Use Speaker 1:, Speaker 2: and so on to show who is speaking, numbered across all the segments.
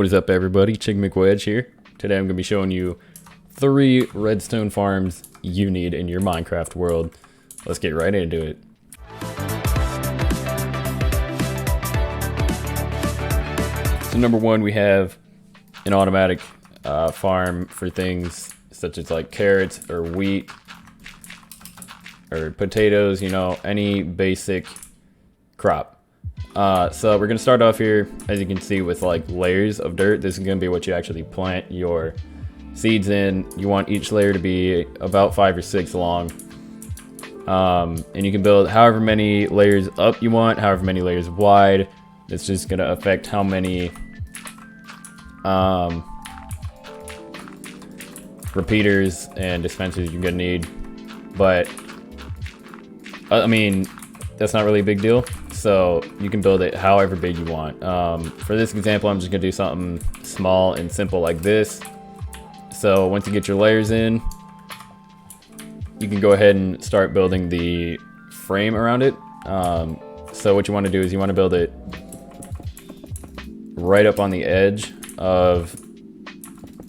Speaker 1: What is up, everybody? CHICKENMCWEDGE here. Today I'm going to be showing you 3 redstone farms you need in your Minecraft world. Let's get right into it. So number 1, we have an automatic farm for things such as like carrots or wheat or potatoes, you know, any basic crop. So we're gonna start off here, as you can see, with like layers of dirt. This is gonna be what you actually plant your seeds in. You want each layer to be about 5 or 6 long. And you can build however many layers up you want, however many layers wide. It's just gonna affect how many repeaters and dispensers you're gonna need. But I mean, that's not really a big deal. So you can build it however big you want. For this example, I'm just gonna do something small and simple like this. So once you get your layers in, you can go ahead and start building the frame around it. So what you want to do is you want to build it right up on the edge of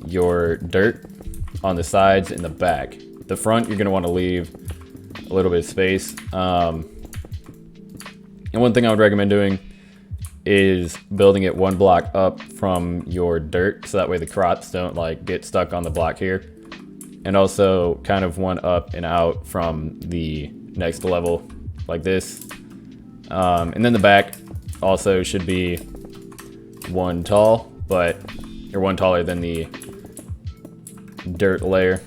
Speaker 1: your dirt, on the sides and the back. The front, you're gonna want to leave a little bit of space. And one thing I would recommend doing is building it 1 block up from your dirt, so that way the crops don't like get stuck on the block here. And also kind of 1 up and out from the next level like this. And then the back also should be 1 tall, but or 1 taller than the dirt layer.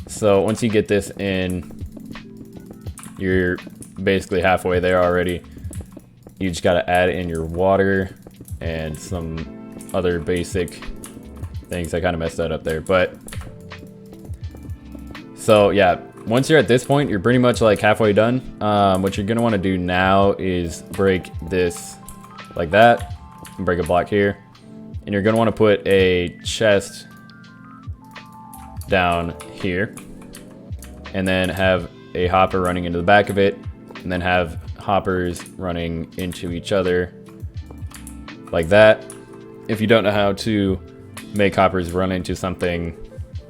Speaker 1: So once you get this in, you're basically halfway there already. You just got to add in your water and some other basic things. I kind of messed that up there, but so yeah, once you're at this point, you're pretty much like halfway done. What you're gonna want to do now is break this like that and break a block here, and you're gonna want to put a chest down here and then have a hopper running into the back of it, and then have hoppers running into each other like that. If you don't know how to make hoppers run into something,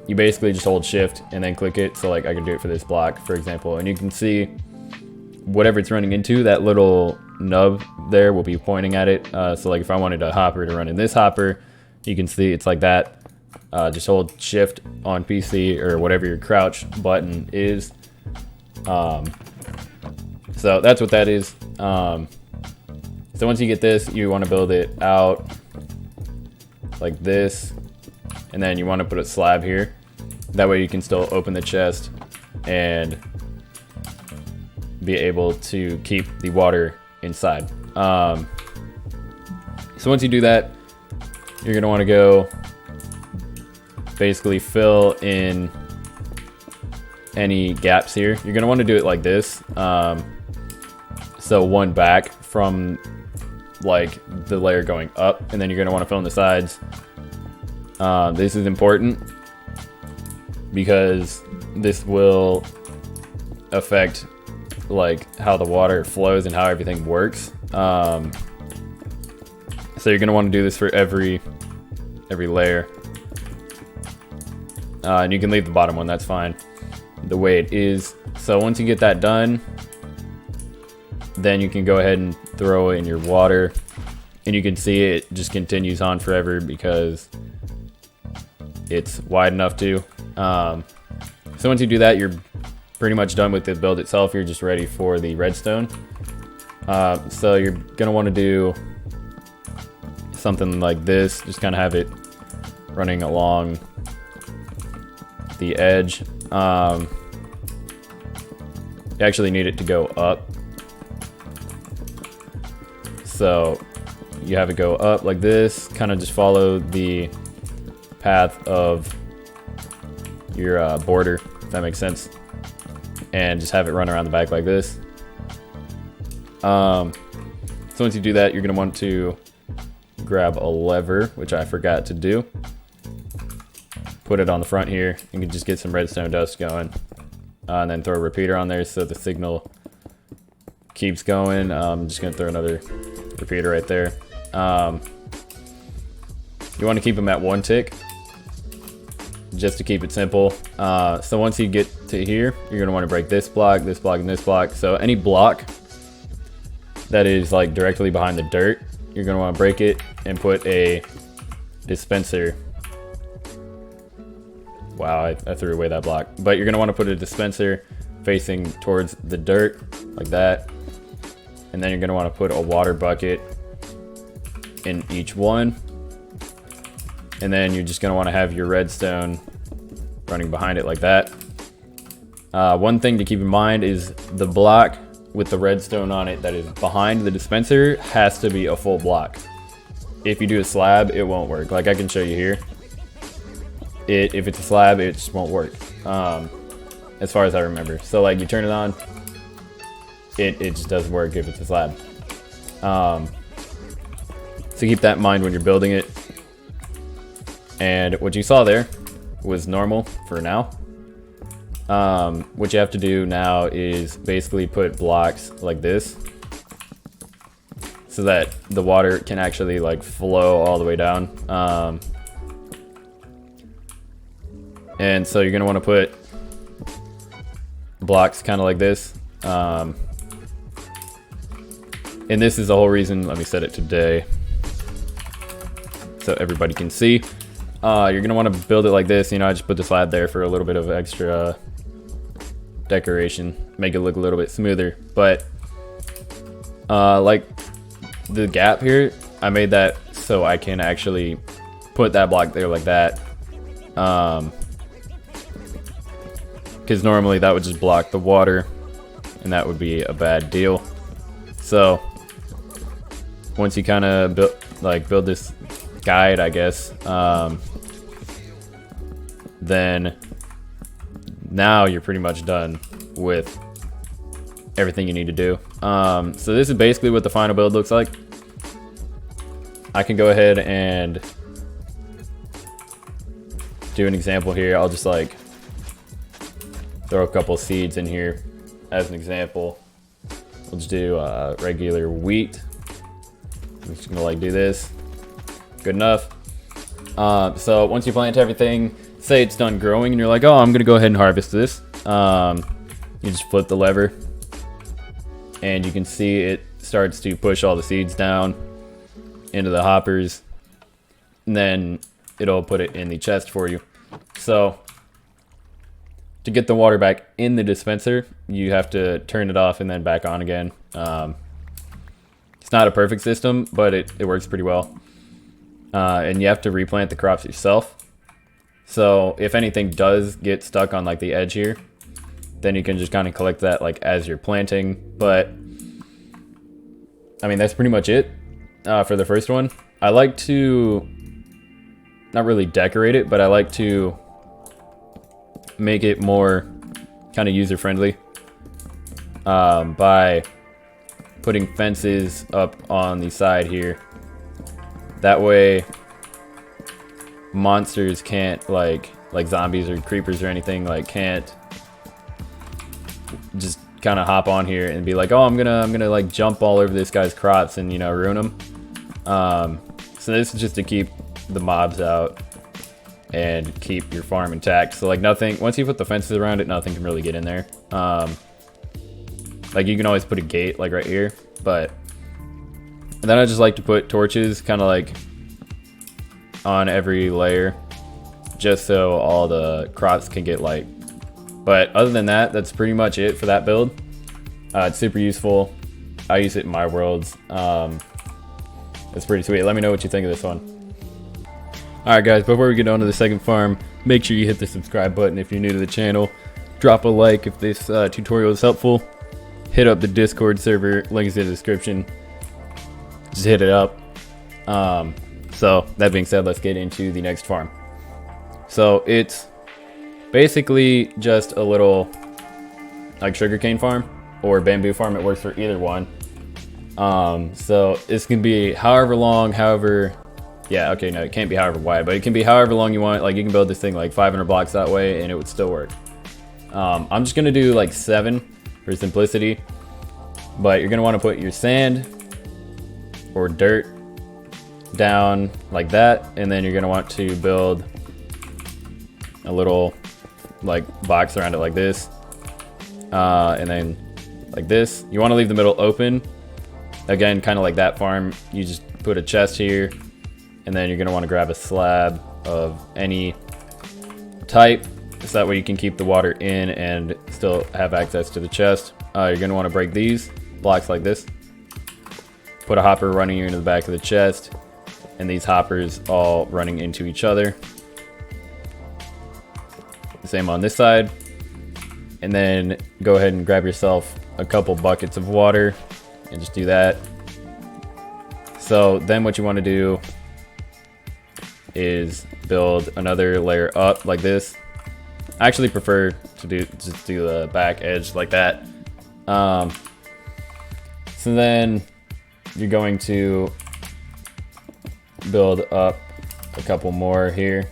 Speaker 1: you basically just hold shift and then click it. So like I can do it for this block, for example, and you can see whatever it's running into, that little nub there will be pointing at it. So like if I wanted a hopper to run in this hopper, you can see it's like that. Just hold shift on PC or whatever your crouch button is. So that's what that is. So once you get this, you want to build it out like this, and then you want to put a slab here. That way you can still open the chest and be able to keep the water inside. So once you do that, you're gonna want to go basically fill in any gaps here. You're gonna want to do it like this. So 1 back from like the layer going up, and then you're gonna want to fill in the sides. This is important because this will affect like how the water flows and how everything works. So you're gonna want to do this for every layer. And you can leave the bottom one, that's fine, the way it is. So once you get that done, then you can go ahead and throw in your water, and you can see it just continues on forever because it's wide enough to. So once you do that, you're pretty much done with the build itself. You're just ready for the redstone. So you're gonna want to do something like this, just kind of have it running along the edge. You actually need it to go up. So you have it go up like this, kind of just follow the path of your border, if that makes sense, and just have it run around the back like this. So once you do that, you're gonna want to grab a lever, which I forgot to do. Put it on the front here. You can just get some redstone dust going, and then throw a repeater on there so the signal keeps going. I'm just gonna throw another repeater right there. You want to keep them at 1 tick, just to keep it simple. So once you get to here, you're going to want to break this block, and this block. So any block that is like directly behind the dirt, you're going to want to break it and put a dispenser. Wow, I threw away that block. But you're going to want to put a dispenser facing towards the dirt, like that. And then you're going to want to put a water bucket in each one. And then you're just going to want to have your redstone running behind it like that. One thing to keep in mind is the block with the redstone on it that is behind the dispenser has to be a full block. If you do a slab, it won't work. Like I can show you here. If it's a slab, it just won't work. As far as I remember. So like you turn it on, it just doesn't work if it's a slab. So keep that in mind when you're building it. And what you saw there was normal for now. What you have to do now is basically put blocks like this so that the water can actually like flow all the way down. And so you're gonna want to put blocks kind of like this. And this is the whole reason. Let me set it today so everybody can see. You're gonna want to build it like this. You know, I just put the slab there for a little bit of extra decoration, make it look a little bit smoother. But like the gap here, I made that so I can actually put that block there like that. Because normally that would just block the water, and that would be a bad deal. So once you kind of build this guide, I guess, then now you're pretty much done with everything you need to do. So this is basically what the final build looks like. I can go ahead and do an example here. I'll just like throw a couple seeds in here as an example. We'll just do regular wheat. I'm just gonna like do this. Good enough. So once you plant everything, say it's done growing and you're like, oh, I'm gonna go ahead and harvest this. You just flip the lever and you can see it starts to push all the seeds down into the hoppers, and then it'll put it in the chest for you. So to get the water back in the dispenser, you have to turn it off and then back on again. It's not a perfect system, but it works pretty well. And you have to replant the crops yourself. So if anything does get stuck on like the edge here, then you can just kind of collect that like as you're planting. But I mean, that's pretty much it for the first one. I like to not really decorate it, but I like to make it more kind of user friendly by putting fences up on the side here. That way monsters can't like zombies or creepers or anything like can't just kind of hop on here and be like, oh, I'm gonna like jump all over this guy's crops and, you know, ruin them. So this is just to keep the mobs out and keep your farm intact. So like nothing, once you put the fences around it, nothing can really get in there. Like you can always put a gate like right here, but and then I just like to put torches kind of like on every layer just so all the crops can get light. But other than that, that's pretty much it for that build. It's super useful. I use it in my worlds. It's pretty sweet. Let me know what you think of this one. Alright guys, before we get on to the second farm, make sure you hit the subscribe button if you're new to the channel. Drop a like if this tutorial is helpful. Hit up the Discord server, link is in the description. Just hit it up. So that being said, let's get into the next farm. So it's basically just a little like sugarcane farm or bamboo farm. It works for either one. So this can be however long, yeah, okay, no, it can't be however wide, but it can be however long you want. Like you can build this thing like 500 blocks that way and it would still work. I'm just gonna do like 7 for simplicity, but you're gonna want to put your sand or dirt down like that, and then you're gonna want to build a little like box around it like this, and then like this. You want to leave the middle open. Again, kind of like that farm. You just put a chest here, and then you're gonna want to grab a slab of any type, so that way you can keep the water in and still have access to the chest. You're gonna want to break these blocks like this. Put a hopper running into the back of the chest, and these hoppers all running into each other. Same on this side. And then go ahead and grab yourself a couple buckets of water and just do that. So then what you want to do is build another layer up like this. I actually prefer to just do the back edge like that. So then you're going to build up a couple more here.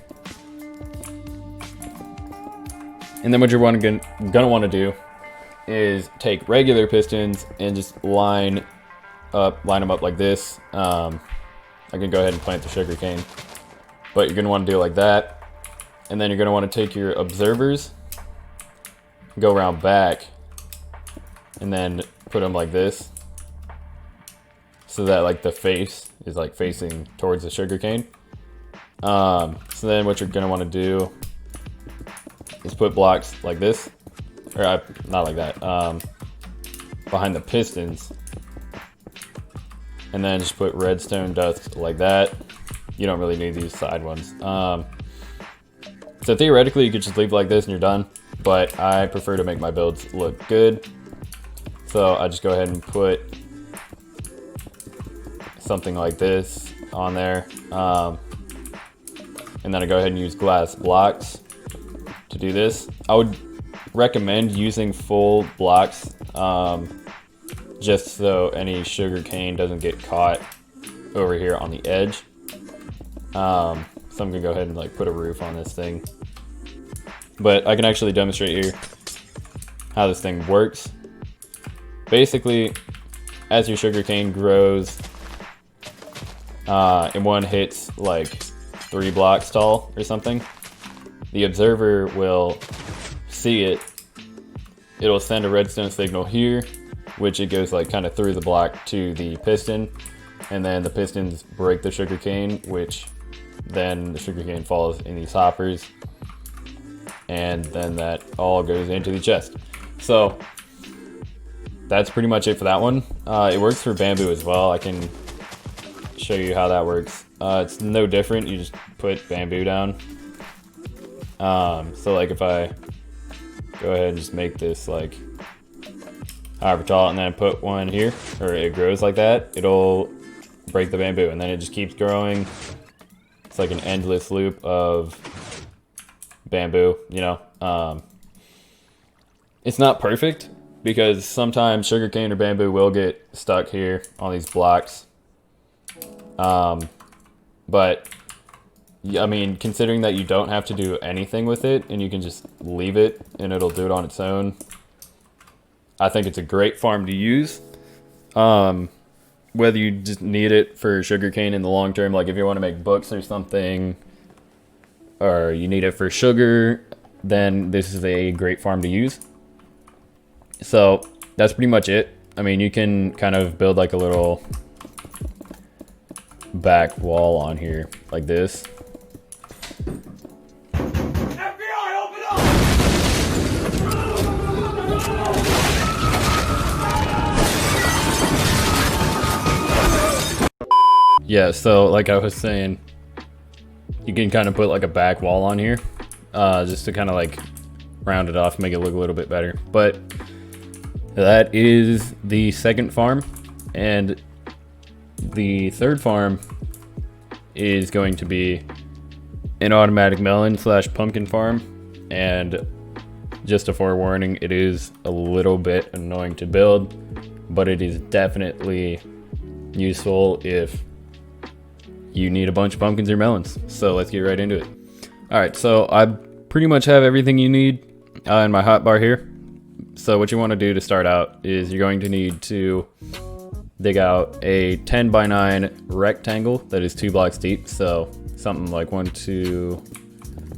Speaker 1: And then what you're gonna want to do is take regular pistons and just line them up like this. I can go ahead and plant the sugar cane, but you're gonna want to do it like that. And then you're gonna want to take your observers, go around back, and then put them like this, so that like the face is like facing towards the sugar cane. So then what you're gonna want to do is put blocks like this, or not like that, behind the pistons, and then just put redstone dust like that. You don't really need these side ones. So theoretically you could just leave it like this and you're done, but I prefer to make my builds look good. So I just go ahead and put something like this on there, and then I go ahead and use glass blocks to do this. I would recommend using full blocks, just so any sugar cane doesn't get caught over here on the edge. So I'm gonna go ahead and like put a roof on this thing, but I can actually demonstrate here how this thing works. Basically, as your sugar cane grows, and one hits like 3 blocks tall or something, the observer will see it. It'll send a redstone signal here, which it goes like kind of through the block to the piston, and then the pistons break the sugar cane, which then the sugar cane falls in these hoppers, and then that all goes into the chest. So that's pretty much it for that one. It works for bamboo as well. I can show you how that works. It's no different. You just put bamboo down. So like if I go ahead and just make this like however tall, and then put one here, or it grows like that, it'll break the bamboo, and then it just keeps growing. It's like an endless loop of bamboo, you know. It's not perfect because sometimes sugarcane or bamboo will get stuck here on these blocks. But I mean, considering that you don't have to do anything with it and you can just leave it and it'll do it on its own, I think it's a great farm to use. Whether you just need it for sugarcane in the long term, like if you want to make books or something, or you need it for sugar, then this is a great farm to use. So that's pretty much it. I mean, you can kind of build like a little back wall on here like this.
Speaker 2: FBI, open up!
Speaker 1: Yeah, so like I was saying, you can kind of put like a back wall on here, just to kind of like round it off, make it look a little bit better. But that is the second farm, and the third farm is going to be an automatic melon / pumpkin farm. And just a forewarning, it is a little bit annoying to build, but it is definitely useful if you need a bunch of pumpkins or melons. So let's get right into it. All right, so I pretty much have everything you need in my hotbar here. So what you want to do to start out is you're going to need to dig out a 10 by 9 rectangle that is 2 blocks deep. So something like 1, 2,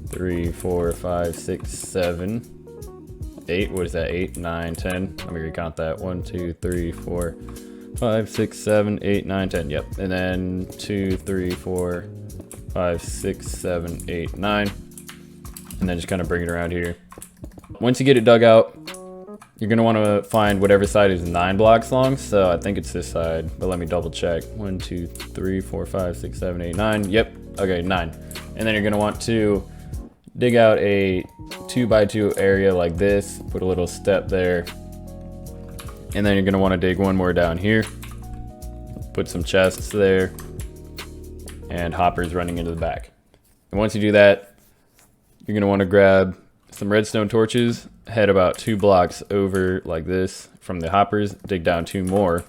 Speaker 1: 3, 4, 5, 6, 7, 8. What is that? 8, 9, 10. Let me recount that. 1, 2, 3, 4, 5, 6, 7, 8, 9, 10. Yep. And then 2, 3, 4, 5, 6, 7, 8, 9. And then just kind of bring it around here. Once you get it dug out, you're going to want to find whatever side is 9 blocks long. So I think it's this side, but let me double check. 1, 2, 3, 4, 5, 6, 7, 8, 9. Yep. Okay, 9. And then you're going to want to dig out a 2 by 2 area like this. Put a little step there. And then you're going to want to dig one more down here. Put some chests there. And hoppers running into the back. And once you do that, you're going to want to grab some redstone torches, head about 2 blocks over like this from the hoppers, dig down 2 more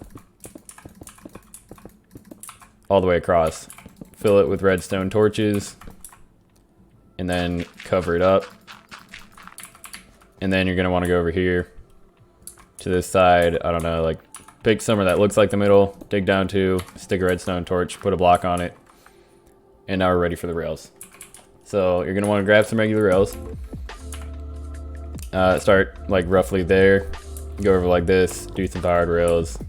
Speaker 1: all the way across, fill it with redstone torches, and then cover it up. And then you're going to want to go over here to this side, I don't know, like pick somewhere that looks like the middle, dig down 2, stick a redstone torch, put a block on it, and now we're ready for the rails. So you're going to want to grab some regular rails. Start like roughly there, go over like this, do some powered rails,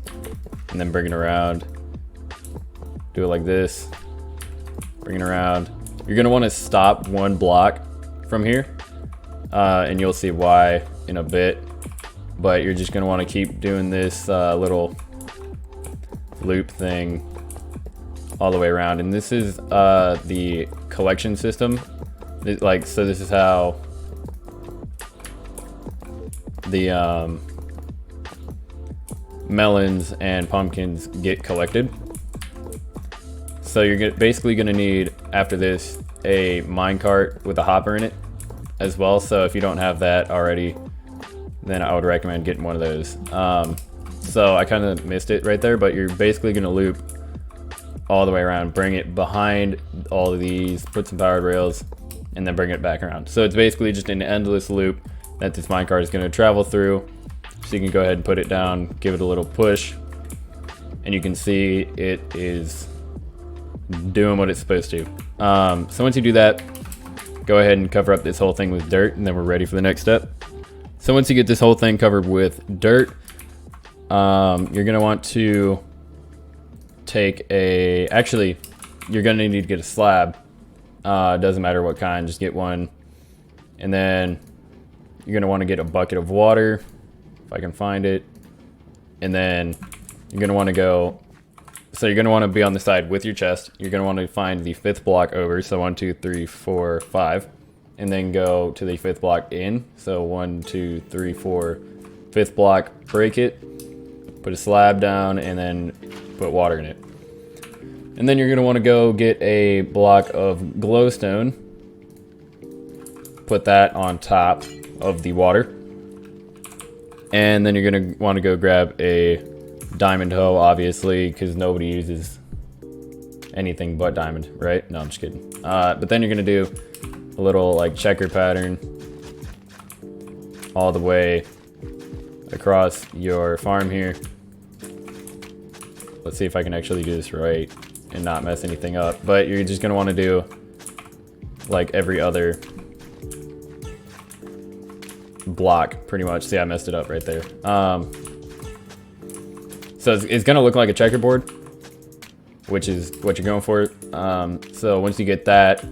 Speaker 1: and then bring it around. Do it like this, bring it around. You're gonna want to stop 1 block from here, and you'll see why in a bit. But you're just gonna want to keep doing this little loop thing all the way around. And this is the collection system. So this is how the melons and pumpkins get collected. So you're basically going to need, after this, a minecart with a hopper in it as well. So if you don't have that already, then I would recommend getting one of those. So I kind of missed it right there, but you're basically going to loop all the way around, bring it behind all of these, put some powered rails, and then bring it back around. So it's basically just an endless loop that this minecart is going to travel through. So you can go ahead and put it down, give it a little push, and you can see it is doing what it's supposed to. So once you do that, go ahead and cover up this whole thing with dirt, and then we're ready for the next step. So once you get this whole thing covered with dirt, you're going to want to take actually, you're going to need to get a slab. It doesn't matter what kind, just get one. And then you're going to want to get a bucket of water, if I can find it. And then you're going to want to go, so you're going to want to be on the side with your chest. You're going to want to find the 5th block over, so 1, 2, 3, 4, 5. And then go to the 5th block in, so 1, 2, 3, 4, 5th block, break it, put a slab down, and then put water in it. And then you're going to want to go get a block of glowstone, put that on top of the water, and then you're going to want to go grab a diamond hoe, obviously, because nobody uses anything but diamond, right? No, I'm just kidding. But then you're going to do a little like checker pattern all the way across your farm here. Let's see if I can actually do this right and not mess anything up. But you're just going to want to do like every other block pretty much. See, I messed it up right there. So it's going to look like a checkerboard, which is what you're going for. So once you get that,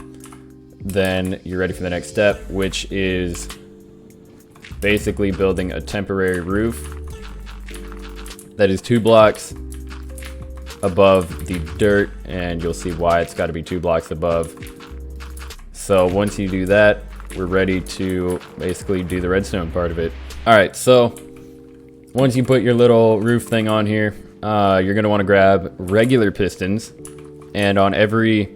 Speaker 1: then you're ready for the next step, which is basically building a temporary roof that is 2 blocks above the dirt, and you'll see why it's got to be 2 blocks above. So once you do that, we're ready to basically do the redstone part of it. All right, so once you put your little roof thing on here, you're going to want to grab regular pistons, and on every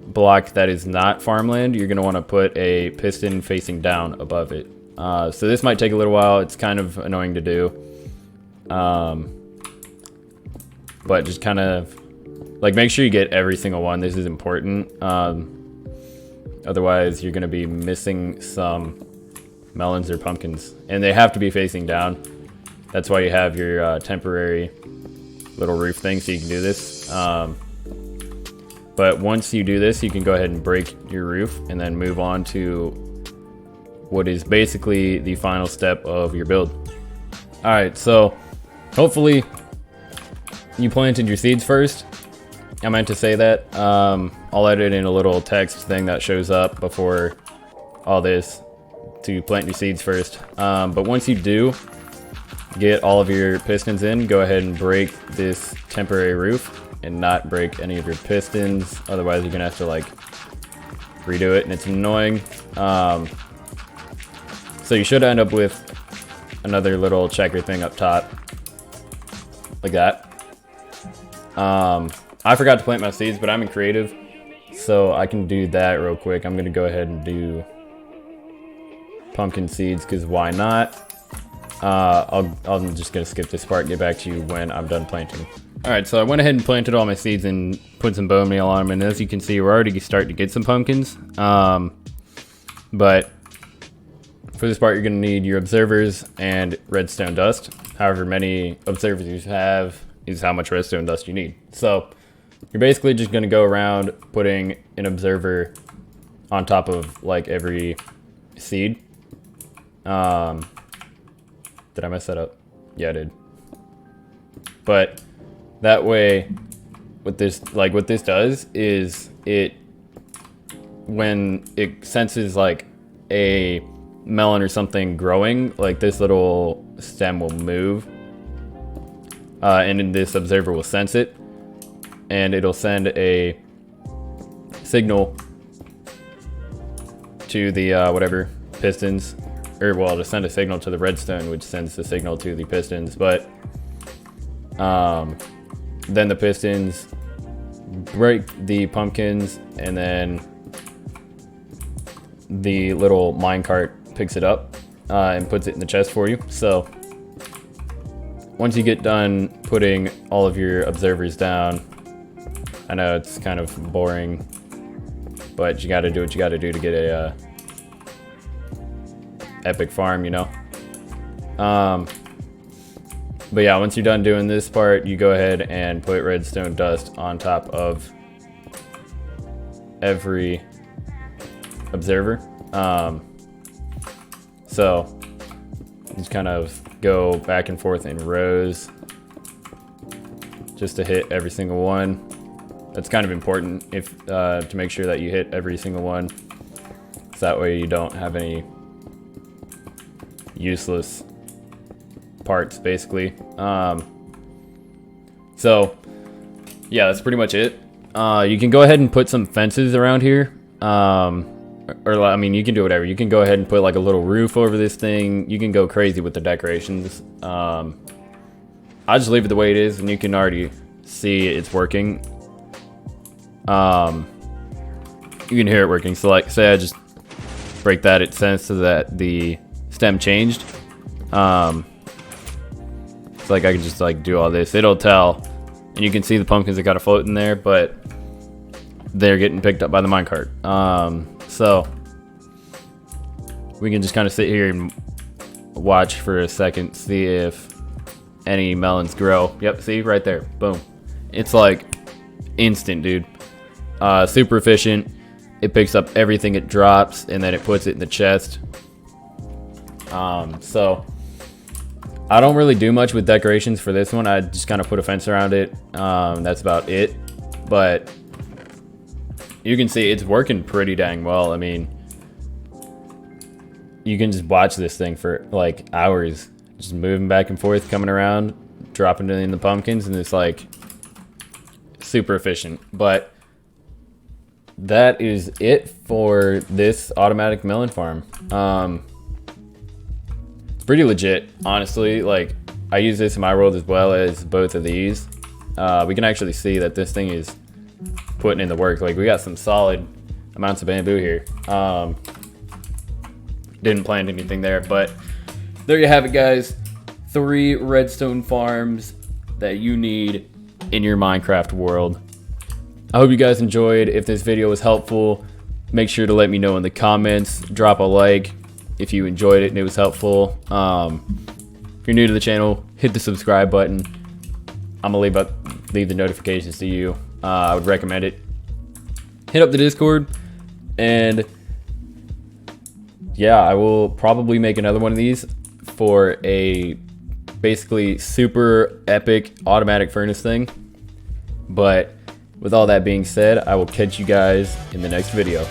Speaker 1: block that is not farmland, you're going to want to put a piston facing down above it. So this might take a little while. It's kind of annoying to do, but just kind of like make sure you get every single one. This is important. Otherwise you're going to be missing some melons or pumpkins, and they have to be facing down. That's why you have your temporary little roof thing so you can do this. But once you do this, you can go ahead and break your roof and then move on to what is basically the final step of your build. All right, so hopefully you planted your seeds first. I meant to say that. I'll edit in a little text thing that shows up before all this to plant your seeds first. But once you do get all of your pistons in, go ahead and break this temporary roof and not break any of your pistons. Otherwise, you're gonna have to like redo it, and it's annoying. So you should end up with another little checker thing up top, like that. I forgot to plant my seeds, but I'm in creative, so I can do that real quick. I'm gonna go ahead and do pumpkin seeds, because why not? I'm just gonna skip this part and get back to you when I'm done planting. Alright, so I went ahead and planted all my seeds and put some bone meal on them, and as you can see, we're already starting to get some pumpkins. But for this part, you're gonna need your observers and redstone dust. However many observers you have is how much redstone dust you need. So you're basically just gonna go around putting an observer on top of like every seed. Did I mess that up? Yeah, I did. But that way, what this does is when it senses like a melon or something growing, like this little stem will move, and then this observer will sense it, and it'll send a signal to the whatever pistons, or well, to send a signal to the redstone, which sends the signal to the pistons. But then the pistons break the pumpkins, and then the little minecart picks it up and puts it in the chest for you. So once you get done putting all of your observers down, I know it's kind of boring, but you got to do what you got to do to get a epic farm, you know. But yeah, once you're done doing this part, you go ahead and put redstone dust on top of every observer. So just kind of go back and forth in rows just to hit every single one. That's kind of important if to make sure that you hit every single one, so that way you don't have any useless parts, basically. So yeah, that's pretty much it. You can go ahead and put some fences around here, or I mean, you can do whatever. You can go ahead and put like a little roof over this thing. You can go crazy with the decorations. I'll just leave it the way it is, and you can already see it's working. You can hear it working. So like, say I just break that, it senses that the stem changed. It's like I can just like do all this. It'll tell, and you can see the pumpkins that got to float in there, but they're getting picked up by the minecart. So we can just kind of sit here and watch for a second, see if any melons grow. Yep, see right there, boom. It's like instant, dude. Super efficient. It picks up everything it drops, and then it puts it in the chest. So I don't really do much with decorations for this one. I just kind of put a fence around it. That's about it. But you can see it's working pretty dang well. I mean, you can just watch this thing for like hours, just moving back and forth, coming around, dropping it in the pumpkins, and it's like super efficient. But that is it for this automatic melon farm. It's pretty legit, honestly. Like, I use this in my world as well as both of these. We can actually see that this thing is putting in the work. Like, we got some solid amounts of bamboo here. Didn't plant anything there, but there you have it, guys. 3 redstone farms that you need in your Minecraft world. I hope you guys enjoyed. If this video was helpful, make sure to let me know in the comments. Drop a like if you enjoyed it and it was helpful. If you're new to the channel, hit the subscribe button. I'm gonna leave the notifications to you. I would recommend it. Hit up the Discord, and yeah, I will probably make another one of these for a basically super epic automatic furnace thing. But with all that being said, I will catch you guys in the next video.